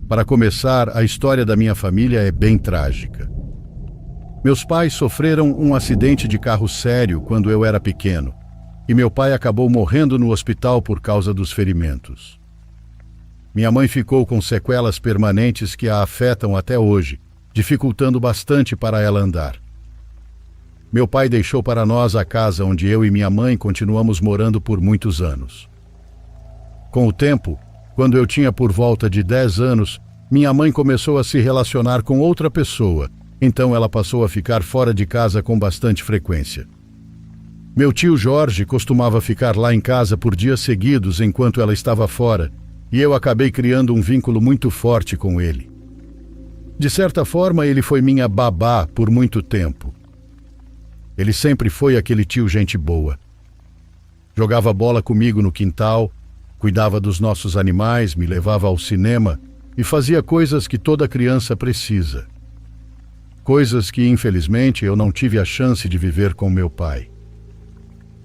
Para começar, a história da minha família é bem trágica. Meus pais sofreram um acidente de carro sério quando eu era pequeno, e meu pai acabou morrendo no hospital por causa dos ferimentos. Minha mãe ficou com sequelas permanentes que a afetam até hoje, dificultando bastante para ela andar. Meu pai deixou para nós a casa onde eu e minha mãe continuamos morando por muitos anos. Com o tempo, quando eu tinha por volta de 10 anos, minha mãe começou a se relacionar com outra pessoa, então ela passou a ficar fora de casa com bastante frequência. Meu tio Jorge costumava ficar lá em casa por dias seguidos enquanto ela estava fora, e eu acabei criando um vínculo muito forte com ele. De certa forma, ele foi minha babá por muito tempo. Ele sempre foi aquele tio gente boa. Jogava bola comigo no quintal, cuidava dos nossos animais, me levava ao cinema e fazia coisas que toda criança precisa. Coisas que, infelizmente, eu não tive a chance de viver com meu pai.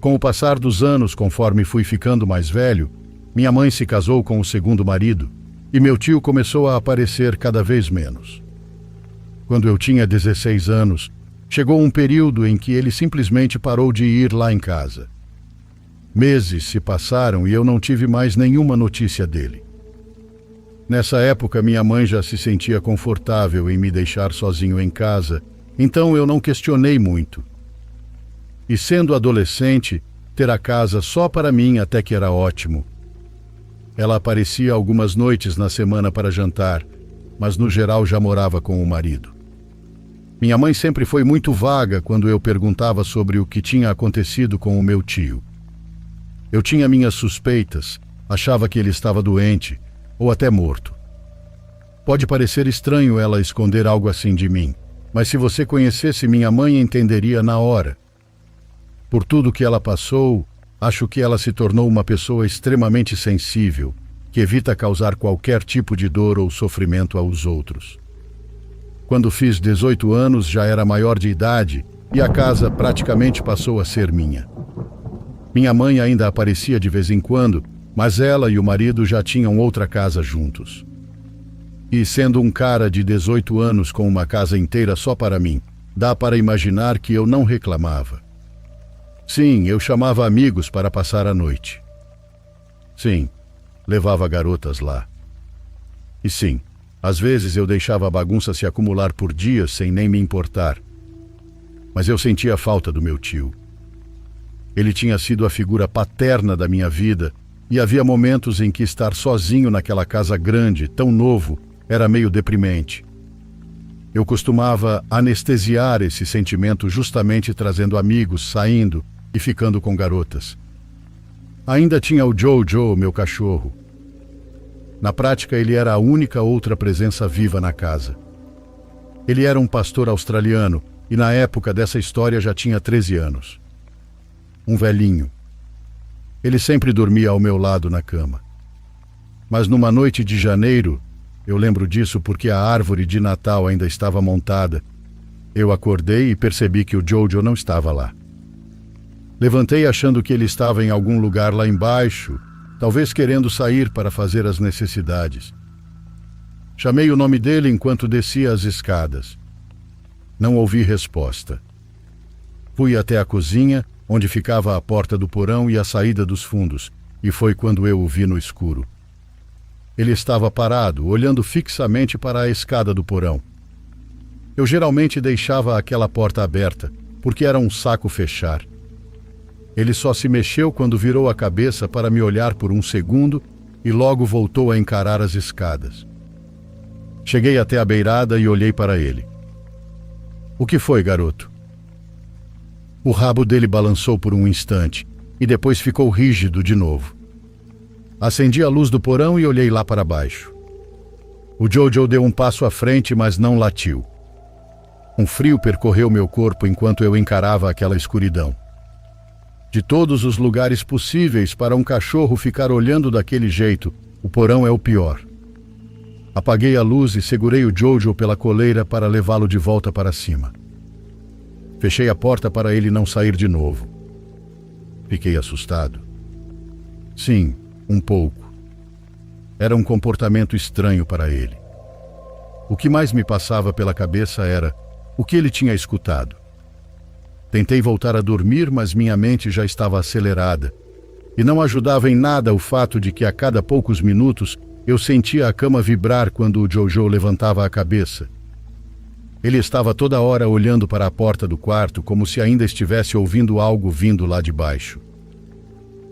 Com o passar dos anos, conforme fui ficando mais velho, minha mãe se casou com o segundo marido e meu tio começou a aparecer cada vez menos. Quando eu tinha 16 anos, chegou um período em que ele simplesmente parou de ir lá em casa. Meses se passaram e eu não tive mais nenhuma notícia dele. Nessa época, minha mãe já se sentia confortável em me deixar sozinho em casa, então eu não questionei muito. E sendo adolescente, ter a casa só para mim até que era ótimo. Ela aparecia algumas noites na semana para jantar, mas no geral já morava com o marido. Minha mãe sempre foi muito vaga quando eu perguntava sobre o que tinha acontecido com o meu tio. Eu tinha minhas suspeitas, achava que ele estava doente ou até morto. Pode parecer estranho ela esconder algo assim de mim, mas se você conhecesse minha mãe, entenderia na hora. Por tudo que ela passou, acho que ela se tornou uma pessoa extremamente sensível, que evita causar qualquer tipo de dor ou sofrimento aos outros. Quando fiz 18 anos, já era maior de idade e a casa praticamente passou a ser minha. Minha mãe ainda aparecia de vez em quando, mas ela e o marido já tinham outra casa juntos. E sendo um cara de 18 anos com uma casa inteira só para mim, dá para imaginar que eu não reclamava. Sim, eu chamava amigos para passar a noite. Sim, levava garotas lá. E sim, às vezes eu deixava a bagunça se acumular por dias sem nem me importar. Mas eu sentia falta do meu tio. Ele tinha sido a figura paterna da minha vida e havia momentos em que estar sozinho naquela casa grande, tão novo, era meio deprimente. Eu costumava anestesiar esse sentimento justamente trazendo amigos, saindo e ficando com garotas. Ainda tinha o Jojo, meu cachorro. Na prática, ele era a única outra presença viva na casa. Ele era um pastor australiano e na época dessa história já tinha 13 anos. Um velhinho. Ele sempre dormia ao meu lado na cama. Mas numa noite de janeiro, eu lembro disso porque a árvore de Natal ainda estava montada, eu acordei e percebi que o Jojo não estava lá. Levantei achando que ele estava em algum lugar lá embaixo, talvez querendo sair para fazer as necessidades. Chamei o nome dele enquanto descia as escadas. Não ouvi resposta. Fui até a cozinha, onde ficava a porta do porão e a saída dos fundos, e foi quando eu o vi no escuro. Ele estava parado, olhando fixamente para a escada do porão. Eu geralmente deixava aquela porta aberta, porque era um saco fechar. Ele só se mexeu quando virou a cabeça para me olhar por um segundo e logo voltou a encarar as escadas. Cheguei até a beirada e olhei para ele. "O que foi, garoto?" O rabo dele balançou por um instante e depois ficou rígido de novo. Acendi a luz do porão e olhei lá para baixo. O Jojo deu um passo à frente, mas não latiu. Um frio percorreu meu corpo enquanto eu encarava aquela escuridão. De todos os lugares possíveis para um cachorro ficar olhando daquele jeito, o porão é o pior. Apaguei a luz e segurei o Jojo pela coleira para levá-lo de volta para cima. Fechei a porta para ele não sair de novo. Fiquei assustado. Sim, um pouco. Era um comportamento estranho para ele. O que mais me passava pela cabeça era o que ele tinha escutado. Tentei voltar a dormir, mas minha mente já estava acelerada. E não ajudava em nada o fato de que a cada poucos minutos eu sentia a cama vibrar quando o Jojo levantava a cabeça. Ele estava toda hora olhando para a porta do quarto como se ainda estivesse ouvindo algo vindo lá de baixo.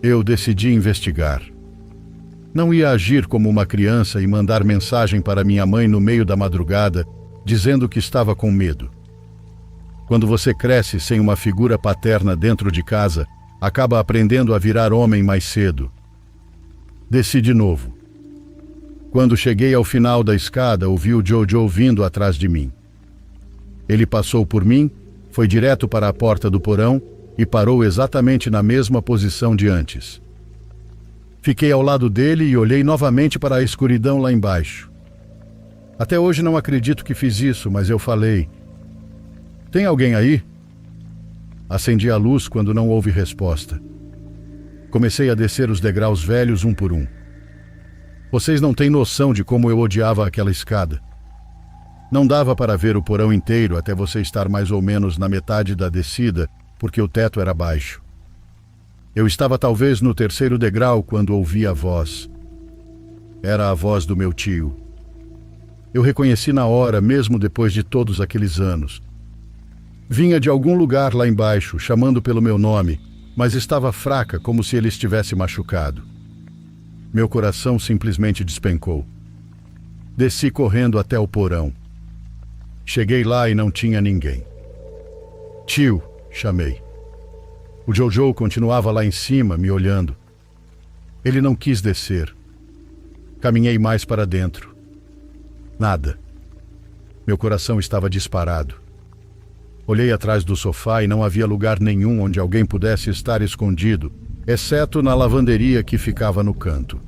Eu decidi investigar. Não ia agir como uma criança e mandar mensagem para minha mãe no meio da madrugada, dizendo que estava com medo. Quando você cresce sem uma figura paterna dentro de casa, acaba aprendendo a virar homem mais cedo. Desci de novo. Quando cheguei ao final da escada, ouvi o Jojo vindo atrás de mim. Ele passou por mim, foi direto para a porta do porão e parou exatamente na mesma posição de antes. Fiquei ao lado dele e olhei novamente para a escuridão lá embaixo. Até hoje não acredito que fiz isso, mas eu falei: "Tem alguém aí?" Acendi a luz quando não houve resposta. Comecei a descer os degraus velhos um por um. Vocês não têm noção de como eu odiava aquela escada. Não dava para ver o porão inteiro até você estar mais ou menos na metade da descida, porque o teto era baixo. Eu estava talvez no terceiro degrau quando ouvi a voz. Era a voz do meu tio. Eu reconheci na hora, mesmo depois de todos aqueles anos. Vinha de algum lugar lá embaixo, chamando pelo meu nome, mas estava fraca, como se ele estivesse machucado. Meu coração simplesmente despencou. Desci correndo até o porão. Cheguei lá e não tinha ninguém. "Tio", chamei. O Jojo continuava lá em cima, me olhando. Ele não quis descer. Caminhei mais para dentro. Nada. Meu coração estava disparado. Olhei atrás do sofá e não havia lugar nenhum onde alguém pudesse estar escondido, exceto na lavanderia que ficava no canto.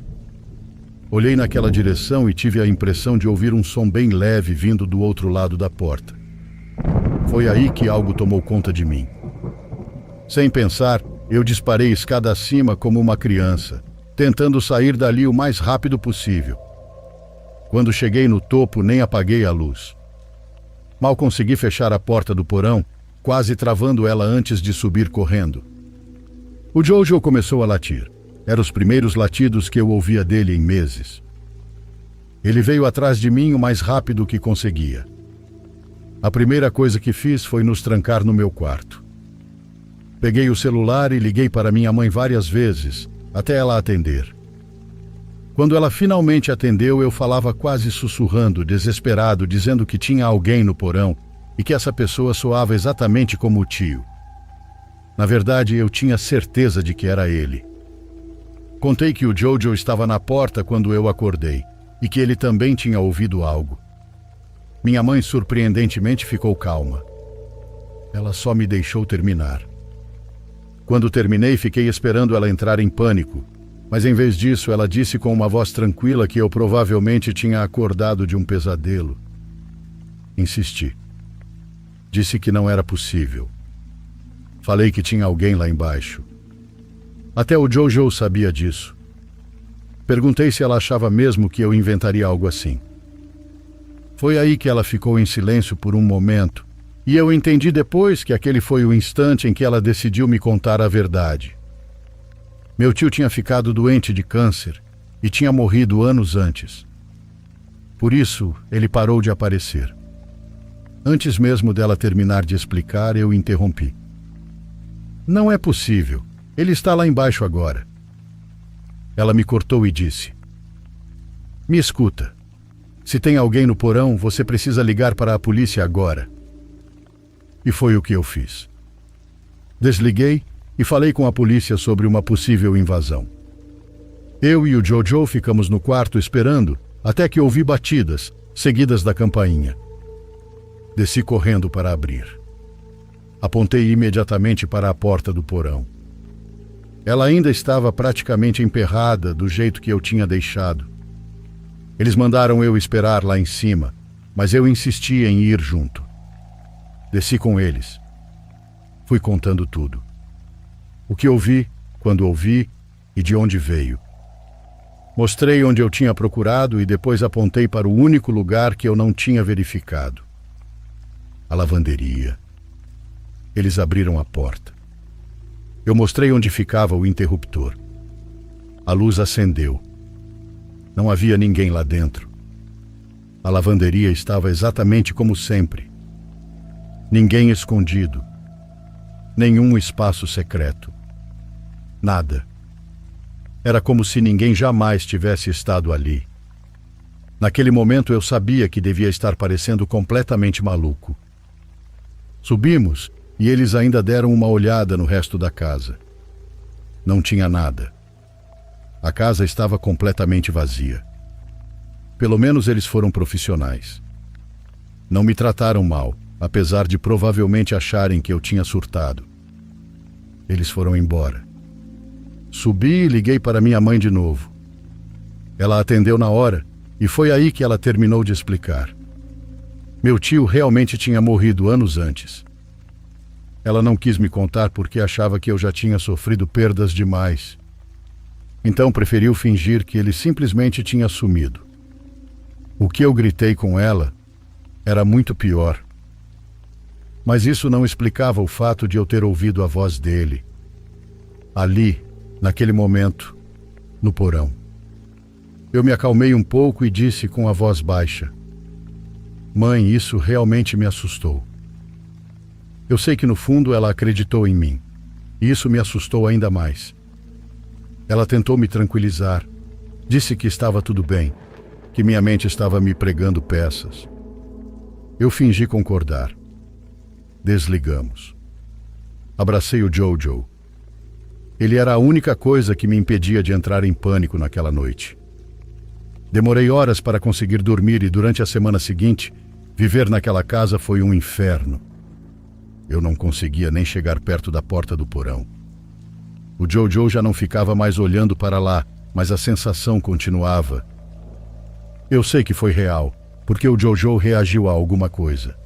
Olhei naquela direção e tive a impressão de ouvir um som bem leve vindo do outro lado da porta. Foi aí que algo tomou conta de mim. Sem pensar, eu disparei escada acima como uma criança, tentando sair dali o mais rápido possível. Quando cheguei no topo, nem apaguei a luz. Mal consegui fechar a porta do porão, quase travando ela antes de subir correndo. O Jojo começou a latir. Eram os primeiros latidos que eu ouvia dele em meses. Ele veio atrás de mim o mais rápido que conseguia. A primeira coisa que fiz foi nos trancar no meu quarto. Peguei o celular e liguei para minha mãe várias vezes, até ela atender. Quando ela finalmente atendeu, eu falava quase sussurrando, desesperado, dizendo que tinha alguém no porão e que essa pessoa soava exatamente como o tio. Na verdade, eu tinha certeza de que era ele. Contei que o Jojo estava na porta quando eu acordei e que ele também tinha ouvido algo. Minha mãe, surpreendentemente, ficou calma. Ela só me deixou terminar. Quando terminei, fiquei esperando ela entrar em pânico, mas em vez disso, ela disse com uma voz tranquila que eu provavelmente tinha acordado de um pesadelo. Insisti. Disse que não era possível. Falei que tinha alguém lá embaixo. Até o Jojo sabia disso. Perguntei se ela achava mesmo que eu inventaria algo assim. Foi aí que ela ficou em silêncio por um momento, e eu entendi depois que aquele foi o instante em que ela decidiu me contar a verdade. Meu tio tinha ficado doente de câncer e tinha morrido anos antes. Por isso, ele parou de aparecer. Antes mesmo dela terminar de explicar, eu interrompi. "Não é possível. Ele está lá embaixo agora." Ela me cortou e disse: "Me escuta. Se tem alguém no porão, você precisa ligar para a polícia agora." E foi o que eu fiz. Desliguei e falei com a polícia sobre uma possível invasão. Eu e o Jojo ficamos no quarto esperando até que ouvi batidas, seguidas da campainha. Desci correndo para abrir. Apontei imediatamente para a porta do porão. Ela ainda estava praticamente emperrada do jeito que eu tinha deixado. Eles mandaram eu esperar lá em cima, mas eu insisti em ir junto. Desci com eles. Fui contando tudo. O que ouvi, quando ouvi e de onde veio. Mostrei onde eu tinha procurado e depois apontei para o único lugar que eu não tinha verificado: a lavanderia. Eles abriram a porta. Eu mostrei onde ficava o interruptor. A luz acendeu. Não havia ninguém lá dentro. A lavanderia estava exatamente como sempre. Ninguém escondido. Nenhum espaço secreto. Nada. Era como se ninguém jamais tivesse estado ali. Naquele momento eu sabia que devia estar parecendo completamente maluco. Subimos e eles ainda deram uma olhada no resto da casa. Não tinha nada. A casa estava completamente vazia. Pelo menos eles foram profissionais. Não me trataram mal, apesar de provavelmente acharem que eu tinha surtado. Eles foram embora. Subi e liguei para minha mãe de novo. Ela atendeu na hora e foi aí que ela terminou de explicar. Meu tio realmente tinha morrido anos antes. Ela não quis me contar porque achava que eu já tinha sofrido perdas demais. Então preferiu fingir que ele simplesmente tinha sumido. O que eu gritei com ela era muito pior. Mas isso não explicava o fato de eu ter ouvido a voz dele. Ali, naquele momento, no porão. Eu me acalmei um pouco e disse com a voz baixa: "Mãe, isso realmente me assustou." Eu sei que no fundo ela acreditou em mim, e isso me assustou ainda mais. Ela tentou me tranquilizar, disse que estava tudo bem, que minha mente estava me pregando peças. Eu fingi concordar. Desligamos. Abracei o Jojo. Ele era a única coisa que me impedia de entrar em pânico naquela noite. Demorei horas para conseguir dormir e durante a semana seguinte, viver naquela casa foi um inferno. Eu não conseguia nem chegar perto da porta do porão. O Jojo já não ficava mais olhando para lá, mas a sensação continuava. Eu sei que foi real, porque o Jojo reagiu a alguma coisa.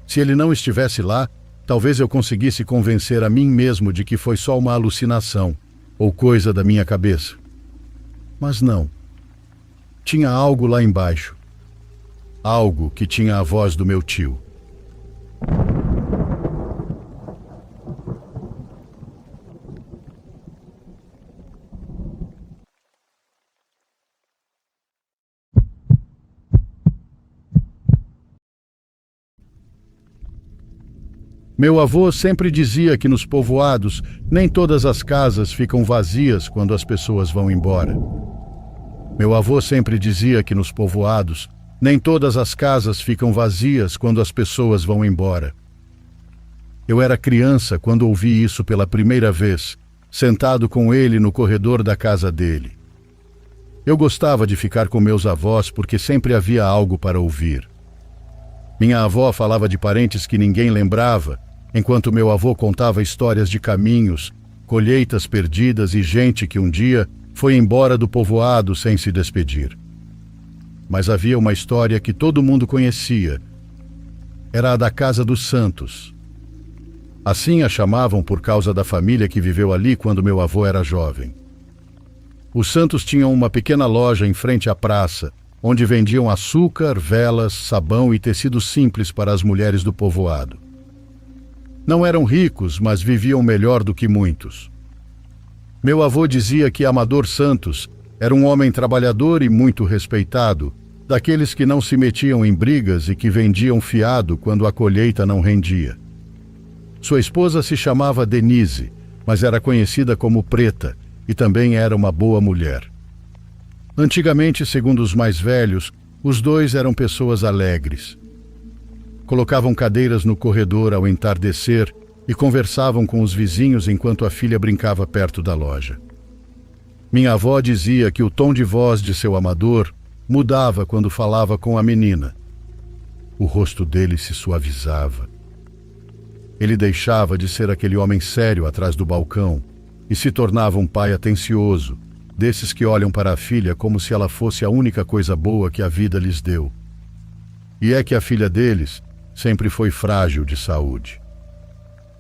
Se ele não estivesse lá, talvez eu conseguisse convencer a mim mesmo de que foi só uma alucinação ou coisa da minha cabeça. Mas não. Tinha algo lá embaixo. Algo que tinha a voz do meu tio. Meu avô sempre dizia que nos povoados nem todas as casas ficam vazias quando as pessoas vão embora. Meu avô sempre dizia que nos povoados nem todas as casas ficam vazias quando as pessoas vão embora. Eu era criança quando ouvi isso pela primeira vez, sentado com ele no corredor da casa dele. Eu gostava de ficar com meus avós porque sempre havia algo para ouvir. Minha avó falava de parentes que ninguém lembrava, enquanto meu avô contava histórias de caminhos, colheitas perdidas e gente que um dia foi embora do povoado sem se despedir. Mas havia uma história que todo mundo conhecia. Era a da Casa dos Santos. Assim a chamavam por causa da família que viveu ali quando meu avô era jovem. Os Santos tinham uma pequena loja em frente à praça, onde vendiam açúcar, velas, sabão e tecidos simples para as mulheres do povoado. Não eram ricos, mas viviam melhor do que muitos. Meu avô dizia que Amador Santos era um homem trabalhador e muito respeitado, daqueles que não se metiam em brigas e que vendiam fiado quando a colheita não rendia. Sua esposa se chamava Denise, mas era conhecida como Preta e também era uma boa mulher. Antigamente, segundo os mais velhos, os dois eram pessoas alegres. Colocavam cadeiras no corredor ao entardecer e conversavam com os vizinhos enquanto a filha brincava perto da loja. Minha avó dizia que o tom de voz de seu Amador mudava quando falava com a menina. O rosto dele se suavizava. Ele deixava de ser aquele homem sério atrás do balcão e se tornava um pai atencioso, desses que olham para a filha como se ela fosse a única coisa boa que a vida lhes deu. E é que a filha deles sempre foi frágil de saúde.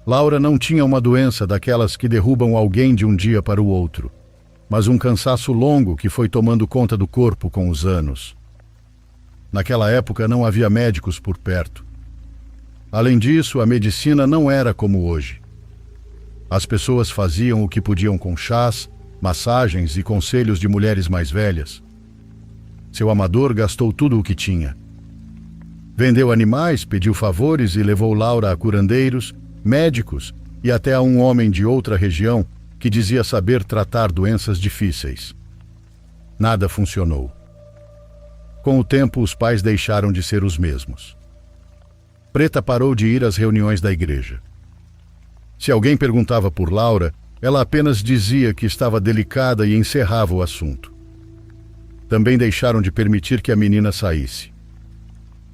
Laura não tinha uma doença daquelas que derrubam alguém de um dia para o outro. mas um cansaço longo que foi tomando conta do corpo com os anos. Naquela época não havia médicos por perto. Além disso, a medicina não era como hoje. As pessoas faziam o que podiam com chás, massagens e conselhos de mulheres mais velhas. Seu amador gastou tudo o que tinha. Vendeu animais, pediu favores e levou Laura a curandeiros, médicos e até a um homem de outra região que dizia saber tratar doenças difíceis. Nada funcionou. Com o tempo, os pais deixaram de ser os mesmos. Preta parou de ir às reuniões da igreja. Se alguém perguntava por Laura, ela apenas dizia que estava delicada e encerrava o assunto. Também deixaram de permitir que a menina saísse.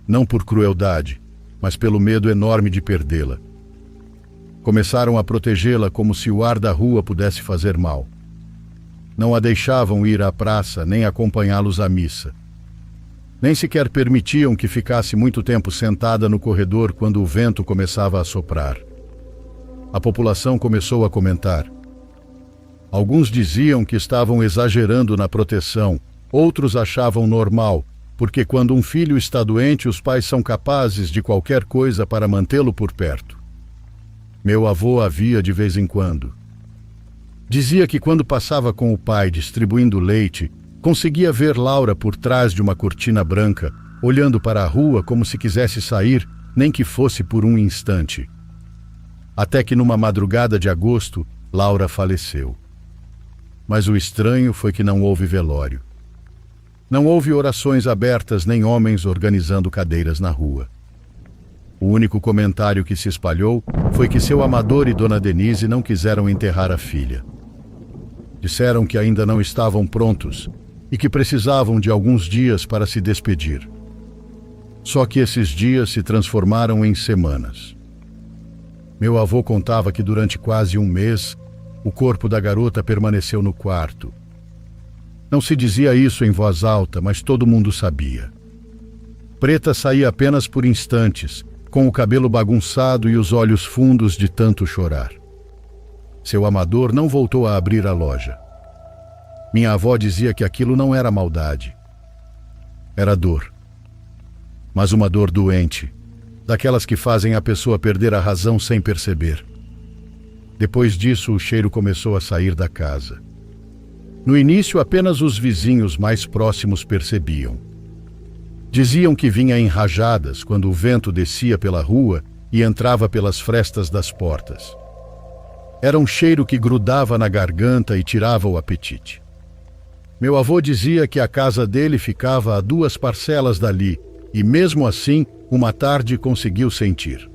Não por crueldade, mas pelo medo enorme de perdê-la. Começaram a protegê-la como se o ar da rua pudesse fazer mal. Não a deixavam ir à praça nem acompanhá-los à missa. Nem sequer permitiam que ficasse muito tempo sentada no corredor quando o vento começava a soprar. A população começou a comentar. Alguns diziam que estavam exagerando na proteção, outros achavam normal, porque quando um filho está doente, os pais são capazes de qualquer coisa para mantê-lo por perto. Meu avô a via de vez em quando. Dizia que quando passava com o pai distribuindo leite, conseguia ver Laura por trás de uma cortina branca, olhando para a rua como se quisesse sair, nem que fosse por um instante. Até que numa madrugada de agosto, Laura faleceu. Mas o estranho foi que não houve velório. Não houve orações abertas nem homens organizando cadeiras na rua. O único comentário que se espalhou foi que seu amador e Dona Denise não quiseram enterrar a filha. Disseram que ainda não estavam prontos e que precisavam de alguns dias para se despedir. Só que esses dias se transformaram em semanas. Meu avô contava que durante quase um mês, o corpo da garota permaneceu no quarto. Não se dizia isso em voz alta, mas todo mundo sabia. Preta saía apenas por instantes, com o cabelo bagunçado e os olhos fundos de tanto chorar. Seu amador não voltou a abrir a loja. Minha avó dizia que aquilo não era maldade. Era dor. Mas uma dor doente, daquelas que fazem a pessoa perder a razão sem perceber. Depois disso, o cheiro começou a sair da casa. No início, apenas os vizinhos mais próximos percebiam. Diziam que vinha em rajadas quando o vento descia pela rua e entrava pelas frestas das portas. Era um cheiro que grudava na garganta e tirava o apetite. Meu avô dizia que a casa dele ficava a 2 parcelas dali e, mesmo assim, uma tarde conseguiu sentir.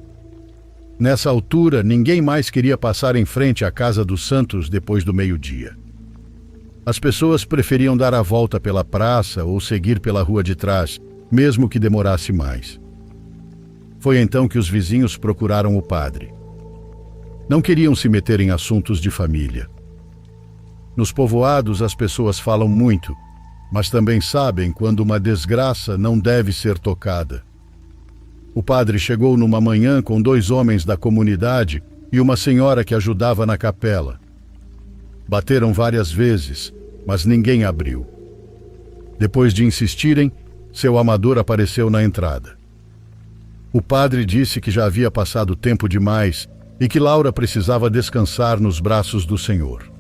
Nessa altura, ninguém mais queria passar em frente à casa dos Santos depois do meio-dia. As pessoas preferiam dar a volta pela praça ou seguir pela rua de trás, mesmo que demorasse mais. Foi então que os vizinhos procuraram o padre. Não queriam se meter em assuntos de família. Nos povoados as pessoas falam muito, mas também sabem quando uma desgraça não deve ser tocada. O padre chegou numa manhã com 2 homens da comunidade e uma senhora que ajudava na capela. Bateram várias vezes, mas ninguém abriu. Depois de insistirem, seu amador apareceu na entrada. O padre disse que já havia passado tempo demais e que Laura precisava descansar nos braços do Senhor.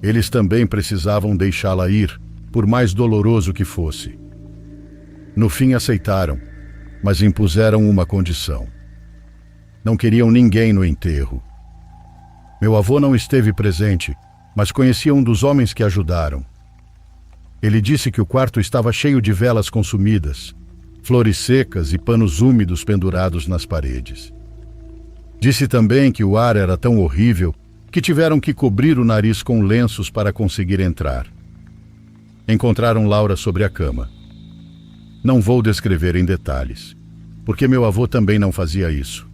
Eles também precisavam deixá-la ir, por mais doloroso que fosse. No fim aceitaram, mas impuseram uma condição. Não queriam ninguém no enterro. Meu avô não esteve presente, mas conhecia um dos homens que ajudaram. Ele disse que o quarto estava cheio de velas consumidas, flores secas e panos úmidos pendurados nas paredes. Disse também que o ar era tão horrível que tiveram que cobrir o nariz com lenços para conseguir entrar. Encontraram Laura sobre a cama. Não vou descrever em detalhes, porque meu avô também não fazia isso.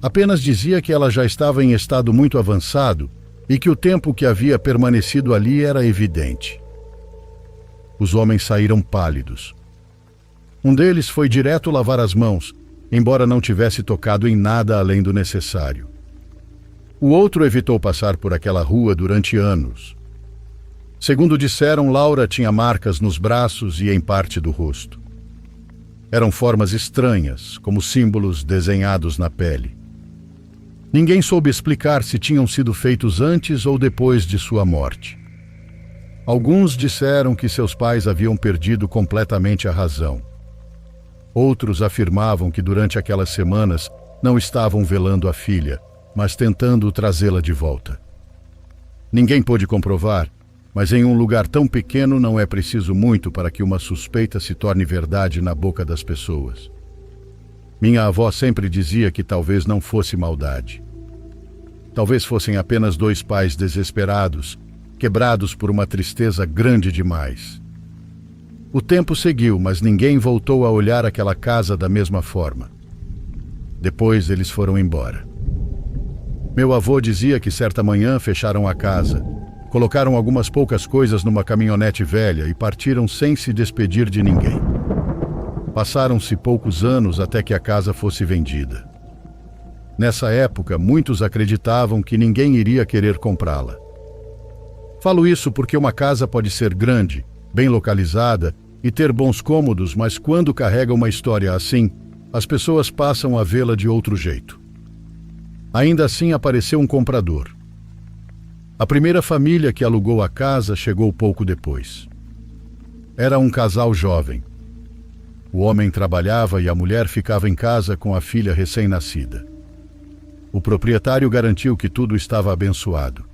Apenas dizia que ela já estava em estado muito avançado e que o tempo que havia permanecido ali era evidente. Os homens saíram pálidos. Um deles foi direto lavar as mãos, embora não tivesse tocado em nada além do necessário. O outro evitou passar por aquela rua durante anos. Segundo disseram, Laura tinha marcas nos braços e em parte do rosto. Eram formas estranhas, como símbolos desenhados na pele. Ninguém soube explicar se tinham sido feitos antes ou depois de sua morte. Alguns disseram que seus pais haviam perdido completamente a razão. Outros afirmavam que durante aquelas semanas não estavam velando a filha, mas tentando trazê-la de volta. Ninguém pôde comprovar, mas em um lugar tão pequeno não é preciso muito para que uma suspeita se torne verdade na boca das pessoas. Minha avó sempre dizia que talvez não fosse maldade. Talvez fossem apenas dois pais desesperados, quebrados por uma tristeza grande demais. O tempo seguiu, mas ninguém voltou a olhar aquela casa da mesma forma. Depois eles foram embora. Meu avô dizia que certa manhã fecharam a casa, colocaram algumas poucas coisas numa caminhonete velha e partiram sem se despedir de ninguém. Passaram-se poucos anos até que a casa fosse vendida. Nessa época, muitos acreditavam que ninguém iria querer comprá-la. Falo isso porque uma casa pode ser grande, bem localizada e ter bons cômodos, mas quando carrega uma história assim, as pessoas passam a vê-la de outro jeito. Ainda assim apareceu um comprador. A primeira família que alugou a casa chegou pouco depois. Era um casal jovem. O homem trabalhava e a mulher ficava em casa com a filha recém-nascida. O proprietário garantiu que tudo estava abençoado.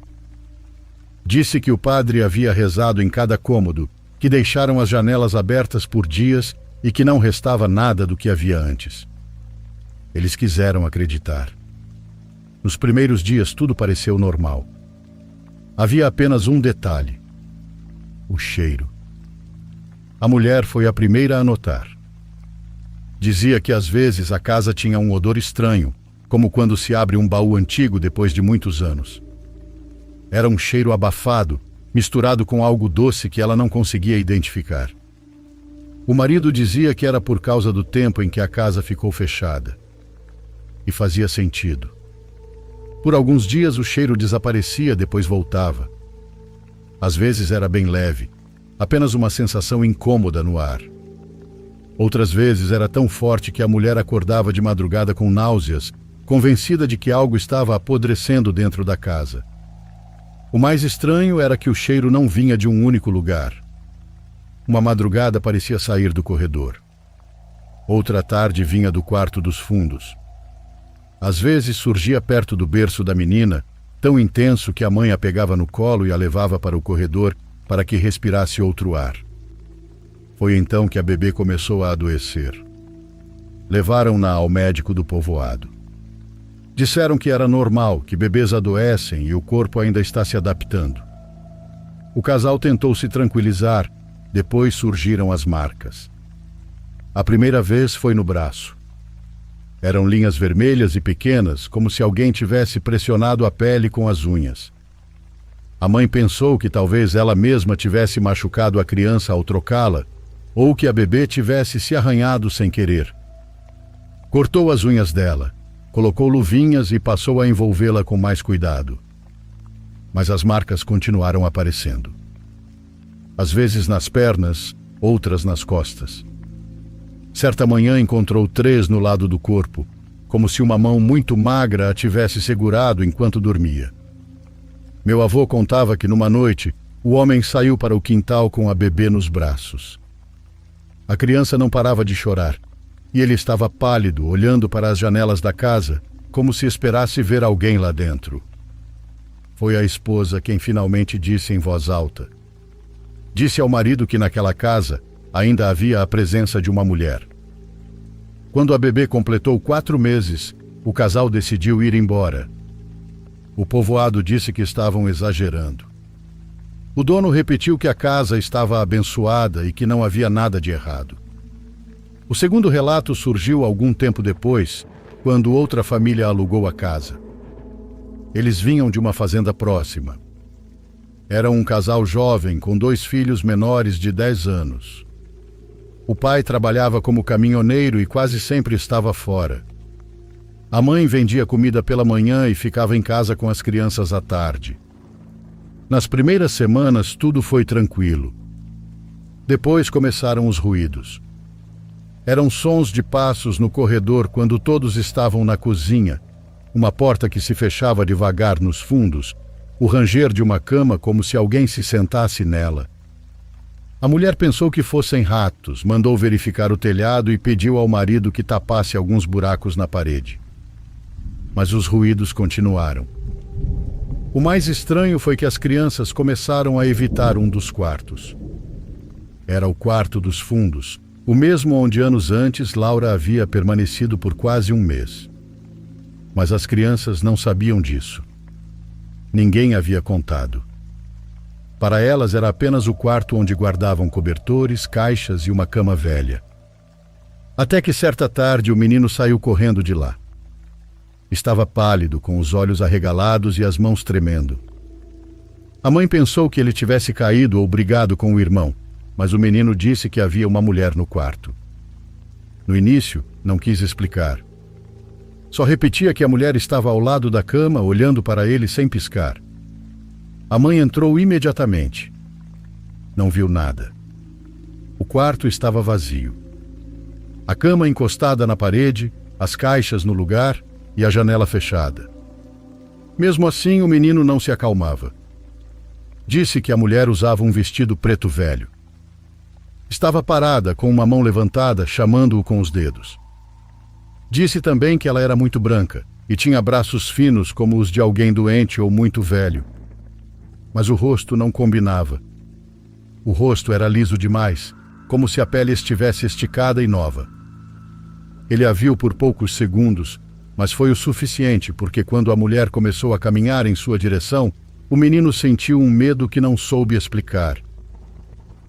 Disse que o padre havia rezado em cada cômodo, que deixaram as janelas abertas por dias e que não restava nada do que havia antes. Eles quiseram acreditar. Nos primeiros dias tudo pareceu normal. Havia apenas um detalhe: o cheiro. A mulher foi a primeira a notar. Dizia que às vezes a casa tinha um odor estranho, como quando se abre um baú antigo depois de muitos anos. Era um cheiro abafado, misturado com algo doce que ela não conseguia identificar. O marido dizia que era por causa do tempo em que a casa ficou fechada. E fazia sentido. Por alguns dias o cheiro desaparecia, depois voltava. Às vezes era bem leve, apenas uma sensação incômoda no ar. Outras vezes era tão forte que a mulher acordava de madrugada com náuseas, convencida de que algo estava apodrecendo dentro da casa. O mais estranho era que o cheiro não vinha de um único lugar. Uma madrugada parecia sair do corredor. Outra tarde vinha do quarto dos fundos. Às vezes surgia perto do berço da menina, tão intenso que a mãe a pegava no colo e a levava para o corredor para que respirasse outro ar. Foi então que a bebê começou a adoecer. Levaram-na ao médico do povoado. Disseram que era normal, que bebês adoecem e o corpo ainda está se adaptando. O casal tentou se tranquilizar, depois surgiram as marcas. A primeira vez foi no braço. Eram linhas vermelhas e pequenas, como se alguém tivesse pressionado a pele com as unhas. A mãe pensou que talvez ela mesma tivesse machucado a criança ao trocá-la, ou que a bebê tivesse se arranhado sem querer. Cortou as unhas dela, colocou luvinhas e passou a envolvê-la com mais cuidado. Mas as marcas continuaram aparecendo. Às vezes nas pernas, outras nas costas. Certa manhã encontrou 3 no lado do corpo, como se uma mão muito magra a tivesse segurado enquanto dormia. Meu avô contava que numa noite, o homem saiu para o quintal com a bebê nos braços. A criança não parava de chorar, e ele estava pálido, olhando para as janelas da casa, como se esperasse ver alguém lá dentro. Foi a esposa quem finalmente disse em voz alta. Disse ao marido que naquela casa ainda havia a presença de uma mulher. Quando a bebê completou 4 meses, o casal decidiu ir embora. O povoado disse que estavam exagerando. O dono repetiu que a casa estava abençoada e que não havia nada de errado. O segundo relato surgiu algum tempo depois, quando outra família alugou a casa. Eles vinham de uma fazenda próxima. Era um casal jovem com 2 filhos menores de 10 anos. O pai trabalhava como caminhoneiro e quase sempre estava fora. A mãe vendia comida pela manhã e ficava em casa com as crianças à tarde. Nas primeiras semanas, tudo foi tranquilo. Depois começaram os ruídos. Eram sons de passos no corredor quando todos estavam na cozinha, uma porta que se fechava devagar nos fundos, o ranger de uma cama como se alguém se sentasse nela. A mulher pensou que fossem ratos, mandou verificar o telhado e pediu ao marido que tapasse alguns buracos na parede. Mas os ruídos continuaram. O mais estranho foi que as crianças começaram a evitar um dos quartos. Era o quarto dos fundos, o mesmo onde anos antes Laura havia permanecido por quase um mês. Mas as crianças não sabiam disso. Ninguém havia contado. Para elas era apenas o quarto onde guardavam cobertores, caixas e uma cama velha. Até que certa tarde o menino saiu correndo de lá. Estava pálido, com os olhos arregalados e as mãos tremendo. A mãe pensou que ele tivesse caído ou brigado com o irmão, mas o menino disse que havia uma mulher no quarto. No início, não quis explicar. Só repetia que a mulher estava ao lado da cama, olhando para ele sem piscar. A mãe entrou imediatamente. Não viu nada. O quarto estava vazio. A cama encostada na parede, as caixas no lugar e a janela fechada. Mesmo assim, o menino não se acalmava. Disse que a mulher usava um vestido preto velho. Estava parada, com uma mão levantada, chamando-o com os dedos. Disse também que ela era muito branca e tinha braços finos como os de alguém doente ou muito velho. Mas o rosto não combinava. O rosto era liso demais, como se a pele estivesse esticada e nova. Ele a viu por poucos segundos, mas foi o suficiente porque quando a mulher começou a caminhar em sua direção, o menino sentiu um medo que não soube explicar.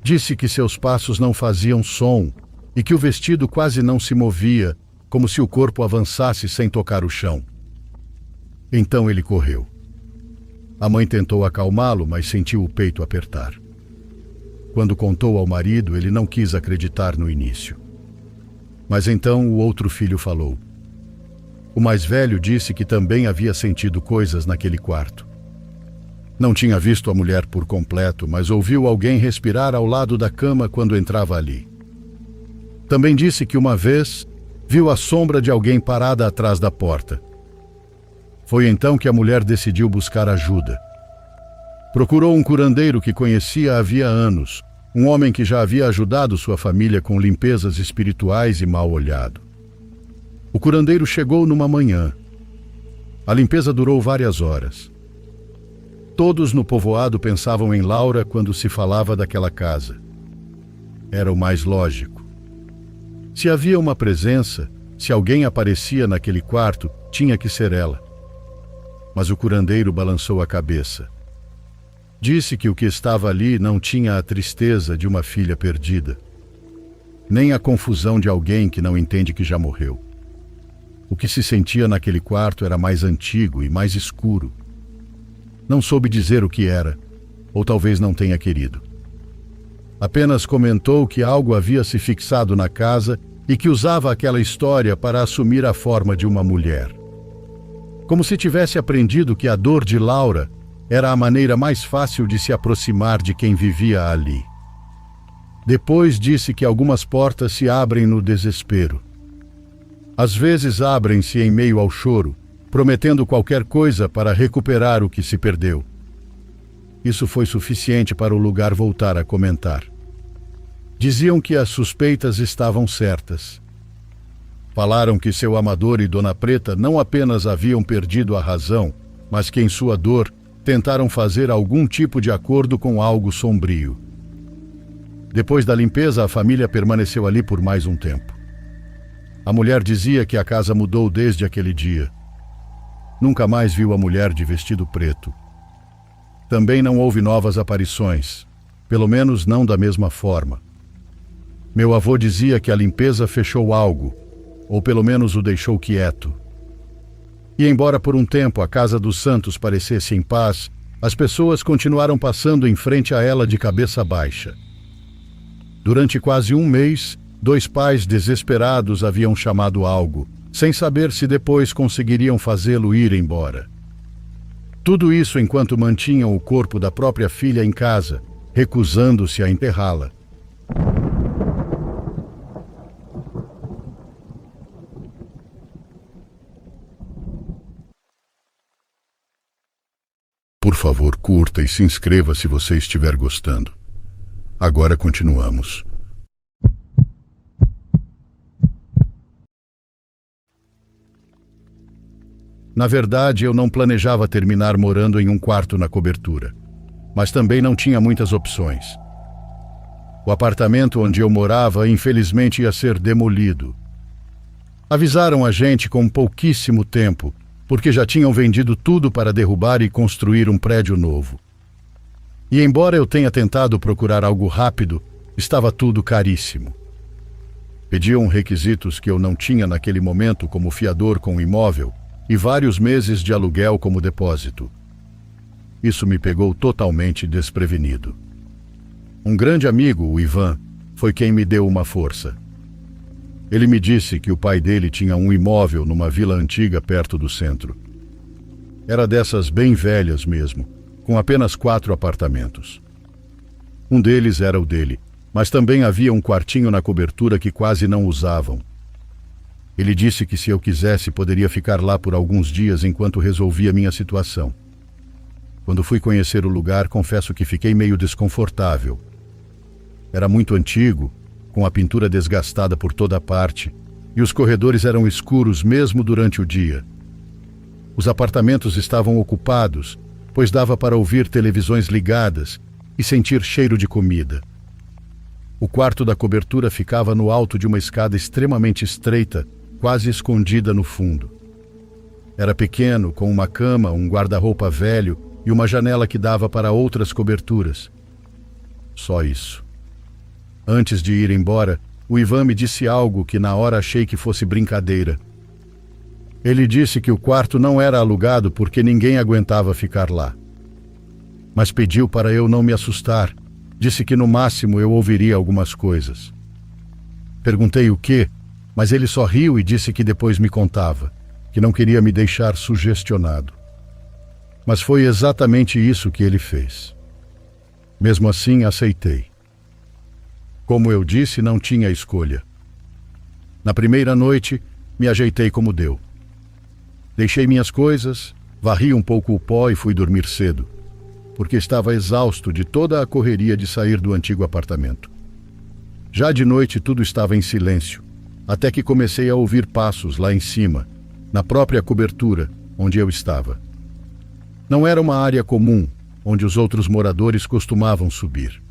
Disse que seus passos não faziam som e que o vestido quase não se movia, como se o corpo avançasse sem tocar o chão. Então ele correu. A mãe tentou acalmá-lo, mas sentiu o peito apertar. Quando contou ao marido, ele não quis acreditar no início. Mas então o outro filho falou. O mais velho disse que também havia sentido coisas naquele quarto. Não tinha visto a mulher por completo, mas ouviu alguém respirar ao lado da cama quando entrava ali. Também disse que uma vez viu a sombra de alguém parada atrás da porta. Foi então que a mulher decidiu buscar ajuda. Procurou um curandeiro que conhecia havia anos, um homem que já havia ajudado sua família com limpezas espirituais e mal olhado. O curandeiro chegou numa manhã. A limpeza durou várias horas. Todos no povoado pensavam em Laura quando se falava daquela casa. Era o mais lógico. Se havia uma presença, se alguém aparecia naquele quarto, tinha que ser ela. Mas o curandeiro balançou a cabeça. Disse que o que estava ali não tinha a tristeza de uma filha perdida, nem a confusão de alguém que não entende que já morreu. O que se sentia naquele quarto era mais antigo e mais escuro. Não soube dizer o que era, ou talvez não tenha querido. Apenas comentou que algo havia se fixado na casa e que usava aquela história para assumir a forma de uma mulher. Como se tivesse aprendido que a dor de Laura era a maneira mais fácil de se aproximar de quem vivia ali. Depois disse que algumas portas se abrem no desespero. Às vezes abrem-se em meio ao choro, prometendo qualquer coisa para recuperar o que se perdeu. Isso foi suficiente para o lugar voltar a comentar. Diziam que as suspeitas estavam certas. Falaram que seu amador e Dona Preta não apenas haviam perdido a razão, mas que em sua dor tentaram fazer algum tipo de acordo com algo sombrio. Depois da limpeza, a família permaneceu ali por mais um tempo. A mulher dizia que a casa mudou desde aquele dia. Nunca mais viu a mulher de vestido preto. Também não houve novas aparições, pelo menos não da mesma forma. Meu avô dizia que a limpeza fechou algo, ou pelo menos o deixou quieto. E embora por um tempo a casa dos Santos parecesse em paz, as pessoas continuaram passando em frente a ela de cabeça baixa. Durante quase um mês, 2 pais desesperados haviam chamado algo, sem saber se depois conseguiriam fazê-lo ir embora. Tudo isso enquanto mantinham o corpo da própria filha em casa, recusando-se a enterrá-la. Por favor, curta e se inscreva se você estiver gostando. Agora continuamos. Na verdade, eu não planejava terminar morando em um quarto na cobertura, mas também não tinha muitas opções. O apartamento onde eu morava, infelizmente, ia ser demolido. Avisaram a gente com pouquíssimo tempo, porque já tinham vendido tudo para derrubar e construir um prédio novo. E embora eu tenha tentado procurar algo rápido, estava tudo caríssimo. Pediam requisitos que eu não tinha naquele momento, como fiador com o imóvel, e vários meses de aluguel como depósito. Isso me pegou totalmente desprevenido. Um grande amigo, o Ivan, foi quem me deu uma força. Ele me disse que o pai dele tinha um imóvel numa vila antiga perto do centro. Era dessas bem velhas mesmo, com apenas 4 apartamentos. Um deles era o dele, mas também havia um quartinho na cobertura que quase não usavam. Ele disse que se eu quisesse poderia ficar lá por alguns dias enquanto resolvia minha situação. Quando fui conhecer o lugar, confesso que fiquei meio desconfortável. Era muito antigo, com a pintura desgastada por toda parte, e os corredores eram escuros mesmo durante o dia. Os apartamentos estavam ocupados, pois dava para ouvir televisões ligadas e sentir cheiro de comida. O quarto da cobertura ficava no alto de uma escada extremamente estreita, quase escondida no fundo. Era pequeno, com uma cama, um guarda-roupa velho e uma janela que dava para outras coberturas. Só isso. Antes de ir embora, o Ivan me disse algo que na hora achei que fosse brincadeira. Ele disse que o quarto não era alugado porque ninguém aguentava ficar lá. Mas pediu para eu não me assustar. Disse que no máximo eu ouviria algumas coisas. Perguntei o quê, mas ele só riu e disse que depois me contava, que não queria me deixar sugestionado. Mas foi exatamente isso que ele fez. Mesmo assim, aceitei. Como eu disse, não tinha escolha. Na primeira noite, me ajeitei como deu. Deixei minhas coisas, varri um pouco o pó e fui dormir cedo, porque estava exausto de toda a correria de sair do antigo apartamento. Já de noite tudo estava em silêncio, até que comecei a ouvir passos lá em cima, na própria cobertura onde eu estava. Não era uma área comum, onde os outros moradores costumavam subir.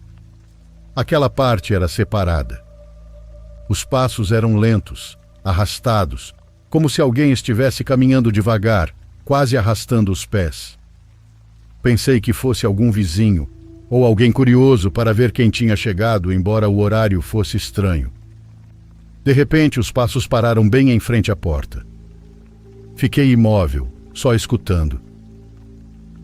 Aquela parte era separada. Os passos eram lentos, arrastados, como se alguém estivesse caminhando devagar, quase arrastando os pés. Pensei que fosse algum vizinho, ou alguém curioso para ver quem tinha chegado, embora o horário fosse estranho. De repente, os passos pararam bem em frente à porta. Fiquei imóvel, só escutando.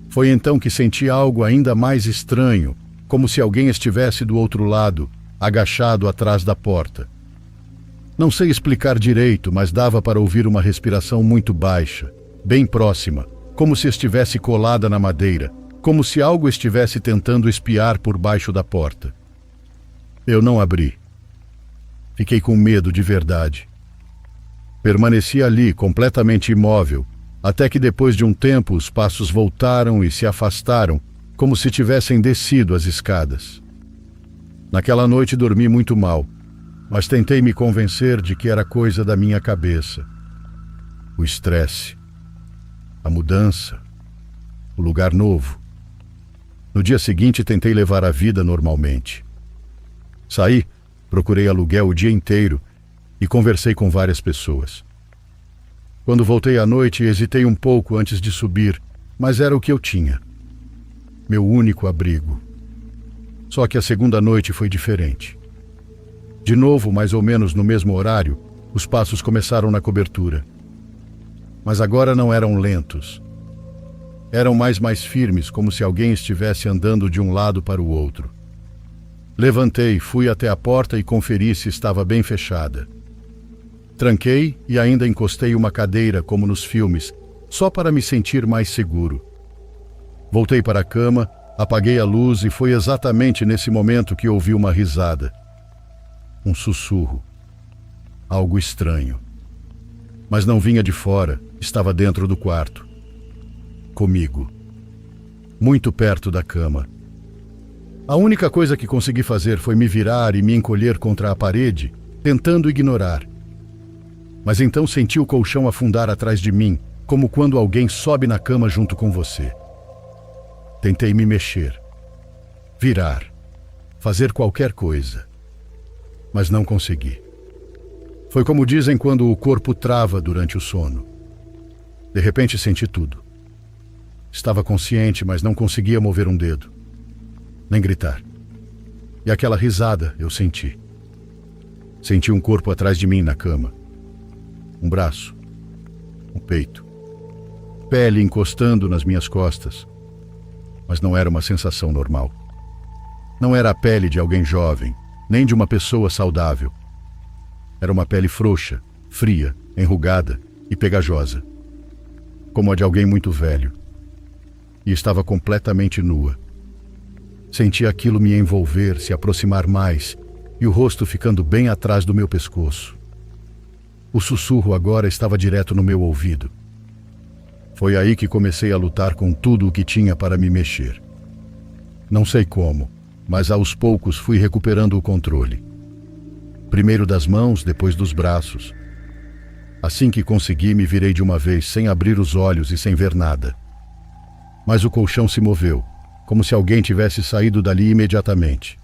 Foi então que senti algo ainda mais estranho, como se alguém estivesse do outro lado, agachado atrás da porta. Não sei explicar direito, mas dava para ouvir uma respiração muito baixa, bem próxima, como se estivesse colada na madeira, como se algo estivesse tentando espiar por baixo da porta. Eu não abri. Fiquei com medo de verdade. Permaneci ali, completamente imóvel, até que depois de um tempo os passos voltaram e se afastaram, como se tivessem descido as escadas. Naquela noite dormi muito mal, mas tentei me convencer de que era coisa da minha cabeça. O estresse, a mudança, o lugar novo. No dia seguinte tentei levar a vida normalmente. Saí, procurei aluguel o dia inteiro e conversei com várias pessoas. Quando voltei à noite, hesitei um pouco antes de subir, mas era o que eu tinha. Meu único abrigo. Só que a segunda noite foi diferente. De novo, mais ou menos no mesmo horário, os passos começaram na cobertura. Mas agora não eram lentos. Eram mais firmes, como se alguém estivesse andando de um lado para o outro. Levantei, fui até a porta e conferi se estava bem fechada. Tranquei e ainda encostei uma cadeira, como nos filmes, só para me sentir mais seguro. Voltei para a cama, apaguei a luz e foi exatamente nesse momento que ouvi uma risada. Um sussurro. Algo estranho. Mas não vinha de fora, estava dentro do quarto. Comigo. Muito perto da cama. A única coisa que consegui fazer foi me virar e me encolher contra a parede, tentando ignorar. Mas então senti o colchão afundar atrás de mim, como quando alguém sobe na cama junto com você. Tentei me mexer, virar, fazer qualquer coisa, mas não consegui. Foi como dizem quando o corpo trava durante o sono. De repente senti tudo. Estava consciente, mas não conseguia mover um dedo, nem gritar. E aquela risada eu senti. Senti um corpo atrás de mim na cama. Um braço, um peito, pele encostando nas minhas costas. Mas não era uma sensação normal. Não era a pele de alguém jovem, nem de uma pessoa saudável. Era uma pele frouxa, fria, enrugada e pegajosa, como a de alguém muito velho. E estava completamente nua. Senti aquilo me envolver, se aproximar mais, e o rosto ficando bem atrás do meu pescoço. O sussurro agora estava direto no meu ouvido. Foi aí que comecei a lutar com tudo o que tinha para me mexer. Não sei como, mas aos poucos fui recuperando o controle. Primeiro das mãos, depois dos braços. Assim que consegui, me virei de uma vez, sem abrir os olhos e sem ver nada. Mas o colchão se moveu, como se alguém tivesse saído dali imediatamente.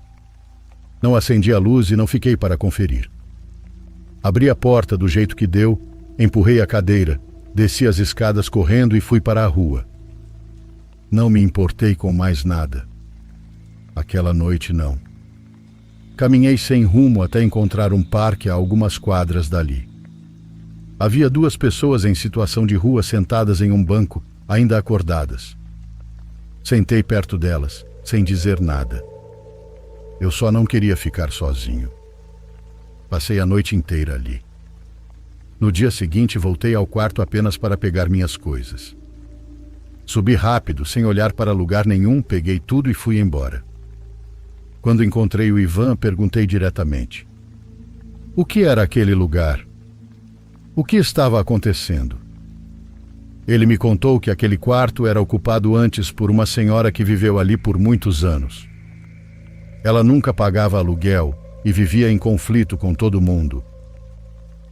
Não acendi a luz e não fiquei para conferir. Abri a porta do jeito que deu, empurrei a cadeira, desci as escadas correndo e fui para a rua. Não me importei com mais nada. Aquela noite não. Caminhei sem rumo até encontrar um parque a algumas quadras dali. Havia 2 pessoas em situação de rua sentadas em um banco, ainda acordadas. Sentei perto delas, sem dizer nada. Eu só não queria ficar sozinho. Passei a noite inteira ali. No dia seguinte, voltei ao quarto apenas para pegar minhas coisas. Subi rápido, sem olhar para lugar nenhum, peguei tudo e fui embora. Quando encontrei o Ivan, perguntei diretamente: o que era aquele lugar? O que estava acontecendo? Ele me contou que aquele quarto era ocupado antes por uma senhora que viveu ali por muitos anos. Ela nunca pagava aluguel e vivia em conflito com todo mundo.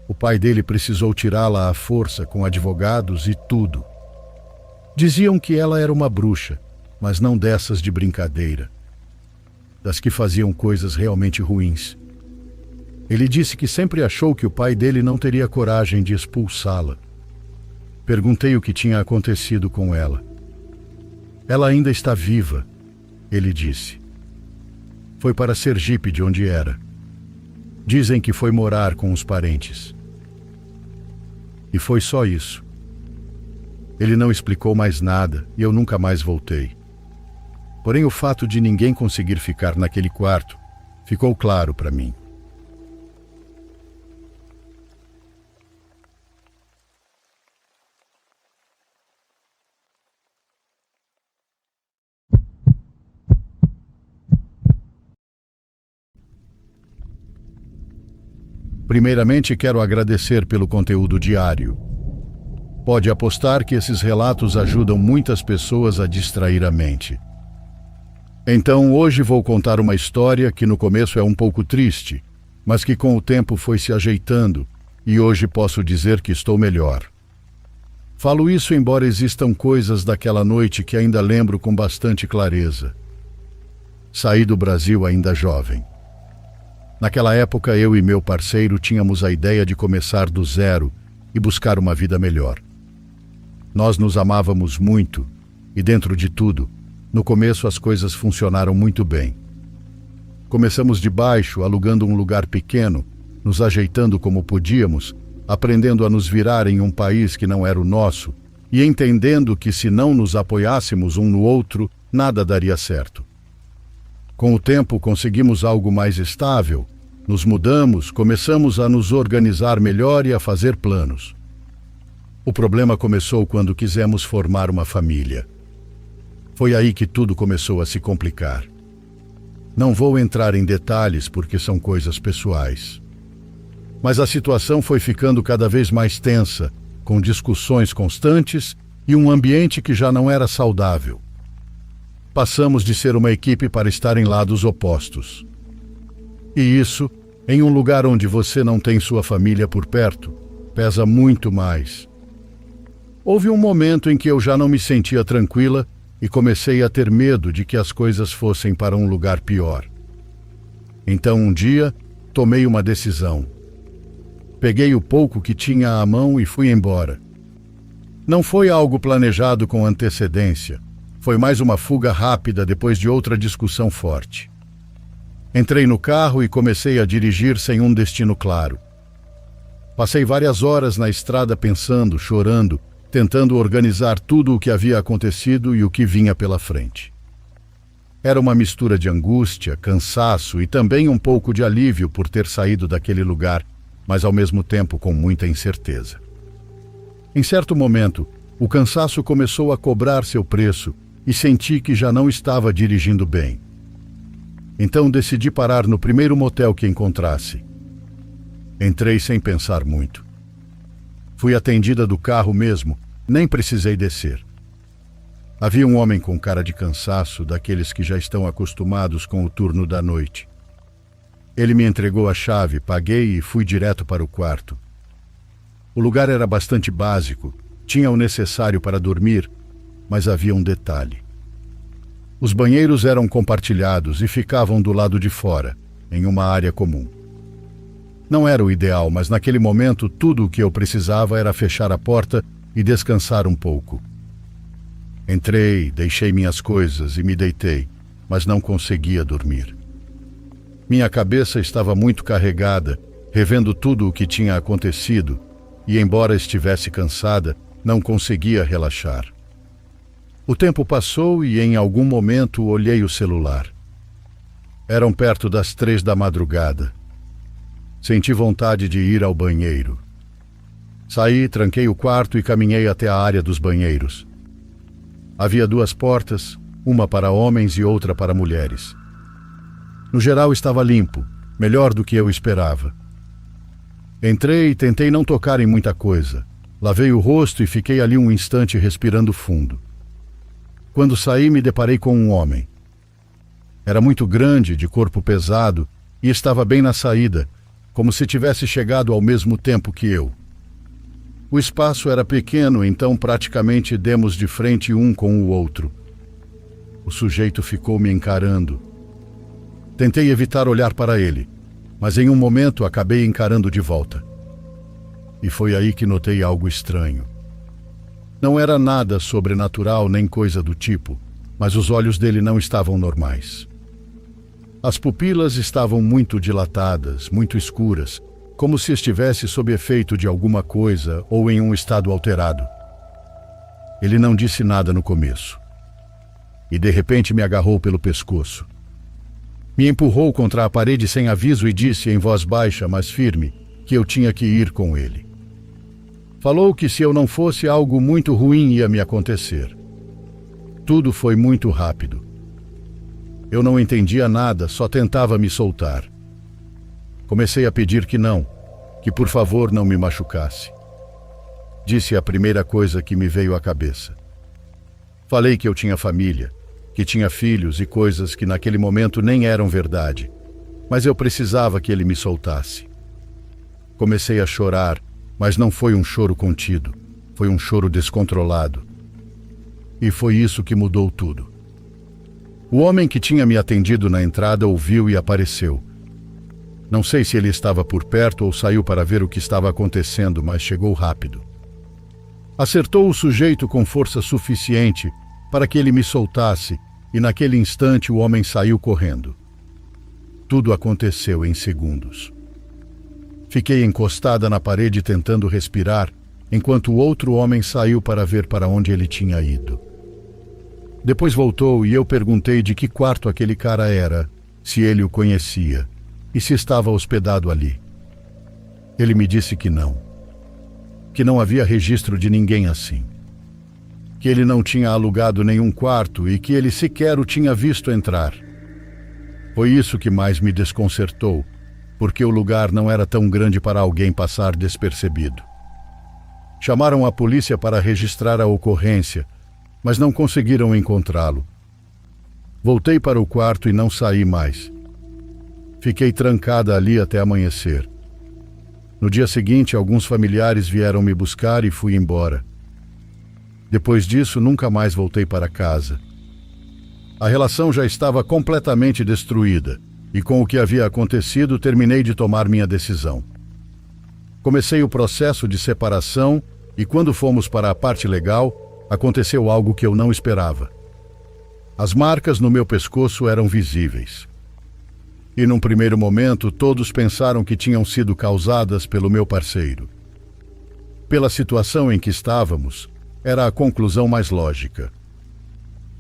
O pai dele precisou tirá-la à força com advogados e tudo. Diziam que ela era uma bruxa, mas não dessas de brincadeira, das que faziam coisas realmente ruins. Ele disse que sempre achou que o pai dele não teria coragem de expulsá-la. Perguntei o que tinha acontecido com ela. Ela ainda está viva, ele disse. Foi para Sergipe, de onde era. Dizem que foi morar com os parentes. E foi só isso. Ele não explicou mais nada e eu nunca mais voltei. Porém, o fato de ninguém conseguir ficar naquele quarto ficou claro para mim. Primeiramente, quero agradecer pelo conteúdo diário. Pode apostar que esses relatos ajudam muitas pessoas a distrair a mente. Então, hoje vou contar uma história que no começo é um pouco triste, mas que com o tempo foi se ajeitando e hoje posso dizer que estou melhor. Falo isso embora existam coisas daquela noite que ainda lembro com bastante clareza. Saí do Brasil ainda jovem. Naquela época, eu e meu parceiro tínhamos a ideia de começar do zero e buscar uma vida melhor. Nós nos amávamos muito e, dentro de tudo, no começo as coisas funcionaram muito bem. Começamos de baixo, alugando um lugar pequeno, nos ajeitando como podíamos, aprendendo a nos virar em um país que não era o nosso e entendendo que se não nos apoiássemos um no outro, nada daria certo. Com o tempo conseguimos algo mais estável, nos mudamos, começamos a nos organizar melhor e a fazer planos. O problema começou quando quisemos formar uma família. Foi aí que tudo começou a se complicar. Não vou entrar em detalhes porque são coisas pessoais. Mas a situação foi ficando cada vez mais tensa, com discussões constantes e um ambiente que já não era saudável. Passamos de ser uma equipe para estar em lados opostos. E isso, em um lugar onde você não tem sua família por perto, pesa muito mais. Houve um momento em que eu já não me sentia tranquila e comecei a ter medo de que as coisas fossem para um lugar pior. Então, um dia, tomei uma decisão. Peguei o pouco que tinha à mão e fui embora. Não foi algo planejado com antecedência. Foi mais uma fuga rápida depois de outra discussão forte. Entrei no carro e comecei a dirigir sem um destino claro. Passei várias horas na estrada pensando, chorando, tentando organizar tudo o que havia acontecido e o que vinha pela frente. Era uma mistura de angústia, cansaço e também um pouco de alívio por ter saído daquele lugar, mas ao mesmo tempo com muita incerteza. Em certo momento, o cansaço começou a cobrar seu preço e senti que já não estava dirigindo bem. Então decidi parar no primeiro motel que encontrasse. Entrei sem pensar muito. Fui atendida do carro mesmo, nem precisei descer. Havia um homem com cara de cansaço, daqueles que já estão acostumados com o turno da noite. Ele me entregou a chave, paguei e fui direto para o quarto. O lugar era bastante básico, tinha o necessário para dormir, mas havia um detalhe. Os banheiros eram compartilhados e ficavam do lado de fora, em uma área comum. Não era o ideal, mas naquele momento tudo o que eu precisava era fechar a porta e descansar um pouco. Entrei, deixei minhas coisas e me deitei, mas não conseguia dormir. Minha cabeça estava muito carregada, revendo tudo o que tinha acontecido, e embora estivesse cansada, não conseguia relaxar. O tempo passou e em algum momento olhei o celular. Eram perto das 3 da madrugada. Senti vontade de ir ao banheiro. Saí, tranquei o quarto e caminhei até a área dos banheiros. Havia 2 portas, uma para homens e outra para mulheres. No geral estava limpo, melhor do que eu esperava. Entrei e tentei não tocar em muita coisa. Lavei o rosto e fiquei ali um instante respirando fundo. Quando saí, me deparei com um homem. Era muito grande, de corpo pesado, e estava bem na saída, como se tivesse chegado ao mesmo tempo que eu. O espaço era pequeno, então praticamente demos de frente um com o outro. O sujeito ficou me encarando. Tentei evitar olhar para ele, mas em um momento acabei encarando de volta. E foi aí que notei algo estranho. Não era nada sobrenatural nem coisa do tipo, mas os olhos dele não estavam normais. As pupilas estavam muito dilatadas, muito escuras, como se estivesse sob efeito de alguma coisa ou em um estado alterado. Ele não disse nada no começo. E de repente me agarrou pelo pescoço. Me empurrou contra a parede sem aviso e disse em voz baixa, mas firme, que eu tinha que ir com ele. Falou que se eu não fosse, algo muito ruim ia me acontecer. Tudo foi muito rápido. Eu não entendia nada, só tentava me soltar. Comecei a pedir que por favor não me machucasse. Disse a primeira coisa que me veio à cabeça. Falei que eu tinha família, que tinha filhos e coisas que naquele momento nem eram verdade, mas eu precisava que ele me soltasse. Comecei a chorar, mas não foi um choro contido, foi um choro descontrolado. E foi isso que mudou tudo. O homem que tinha me atendido na entrada ouviu e apareceu. Não sei se ele estava por perto ou saiu para ver o que estava acontecendo, mas chegou rápido. Acertou o sujeito com força suficiente para que ele me soltasse, e naquele instante o homem saiu correndo. Tudo aconteceu em segundos. Fiquei encostada na parede tentando respirar, enquanto o outro homem saiu para ver para onde ele tinha ido. Depois voltou e eu perguntei de que quarto aquele cara era, se ele o conhecia e se estava hospedado ali. Ele me disse que não havia registro de ninguém assim. que ele não tinha alugado nenhum quarto e que ele sequer o tinha visto entrar. Foi isso que mais me desconcertou, porque o lugar não era tão grande para alguém passar despercebido. Chamaram a polícia para registrar a ocorrência, mas não conseguiram encontrá-lo. Voltei para o quarto e não saí mais. Fiquei trancada ali até amanhecer. No dia seguinte, alguns familiares vieram me buscar e fui embora. Depois disso, nunca mais voltei para casa. A relação já estava completamente destruída, e com o que havia acontecido, terminei de tomar minha decisão. Comecei o processo de separação e quando fomos para a parte legal, aconteceu algo que eu não esperava. As marcas no meu pescoço eram visíveis. E num primeiro momento, todos pensaram que tinham sido causadas pelo meu parceiro. Pela situação em que estávamos, era a conclusão mais lógica.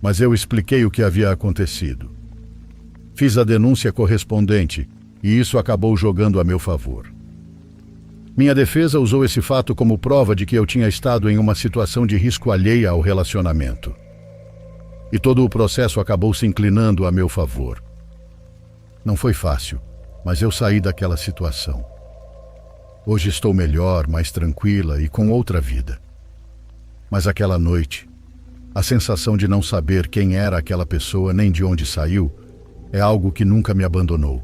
Mas eu expliquei o que havia acontecido. Fiz a denúncia correspondente e isso acabou jogando a meu favor. Minha defesa usou esse fato como prova de que eu tinha estado em uma situação de risco alheia ao relacionamento. E todo o processo acabou se inclinando a meu favor. Não foi fácil, mas eu saí daquela situação. Hoje estou melhor, mais tranquila e com outra vida. Mas aquela noite, a sensação de não saber quem era aquela pessoa nem de onde saiu é algo que nunca me abandonou.